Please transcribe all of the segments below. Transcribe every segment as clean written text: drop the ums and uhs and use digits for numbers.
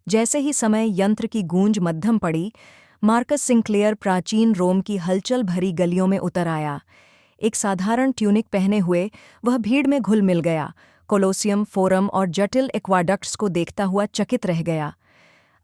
जैसे ही समय यंत्र की गूंज मध्यम पड़ी, मार्कस सिंक्लेयर प्राचीन रोम की हलचल भरी गलियों में उतर आया। एक साधारण ट्यूनिक पहने हुए वह भीड़ में घुल मिल गया, कोलोसियम, फोरम और जटिल एक्वाडक्ट्स को देखता हुआ चकित रह गया।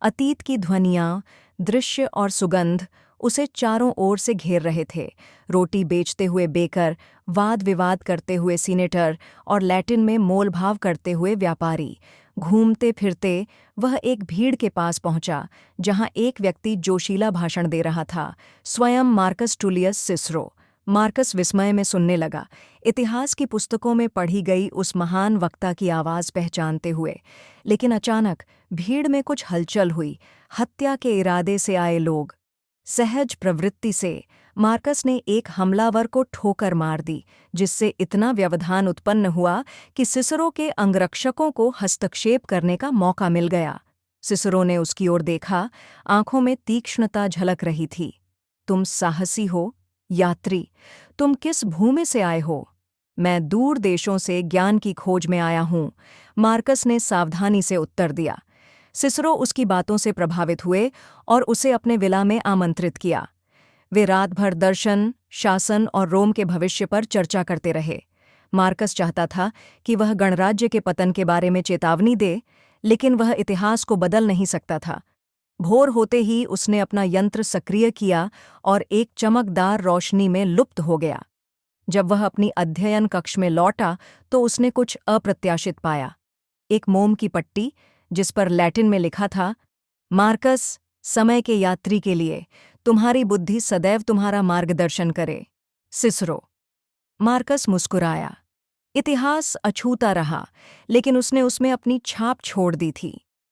अतीत की ध्वनियाँ, दृश्य और सुगंध उसे चारों ओर से घेर रहे थे। रोटी बेचते हुए बेकर, वाद विवाद करते हुए सीनेटर और लैटिन में मोलभाव करते हुए व्यापारी। घूमते फिरते वह एक भीड़ के पास पहुंचा, जहां एक व्यक्ति जोशीला भाषण दे रहा था, स्वयं मार्कस टुलियस सिसरो। मार्कस विस्मय में सुनने लगा, इतिहास की पुस्तकों में पढ़ी गई उस महान वक्ता की आवाज़ पहचानते हुए। लेकिन अचानक भीड़ में कुछ हलचल हुई। हत्या के इरादे से आए लोग। सहज प्रवृत्ति से मार्कस ने एक हमलावर को ठोकर मार दी, जिससे इतना व्यवधान उत्पन्न हुआ कि सिसरो के अंगरक्षकों को हस्तक्षेप करने का मौका मिल गया। सिसरो ने उसकी ओर देखा, आंखों में तीक्ष्णता झलक रही थी। तुम साहसी हो, यात्री। तुम किस भूमि से आए हो? मैं दूर देशों से ज्ञान की खोज में आया हूं, मार्कस ने सावधानी से उत्तर दिया। सिसरो उसकी बातों से प्रभावित हुए और उसे अपने विला में आमंत्रित किया। वे रात भर दर्शन, शासन और रोम के भविष्य पर चर्चा करते रहे। मार्कस चाहता था कि वह गणराज्य के पतन के बारे में चेतावनी दे, लेकिन वह इतिहास को बदल नहीं सकता था। भोर होते ही उसने अपना यंत्र सक्रिय किया और एक चमकदार रोशनी में लुप्त हो गया। जब वह अपनी अध्ययन कक्ष में लौटा तो उसने कुछ अप्रत्याशित पाया। एक मोम की पट्टी, जिस पर लैटिन में लिखा था, मार्कस, समय के यात्री के लिए, तुम्हारी बुद्धि सदैव तुम्हारा मार्गदर्शन करे, सिसरो। मार्कस मुस्कुराया। इतिहास अछूता रहा, लेकिन उसने उसमें अपनी छाप छोड़ दी थी।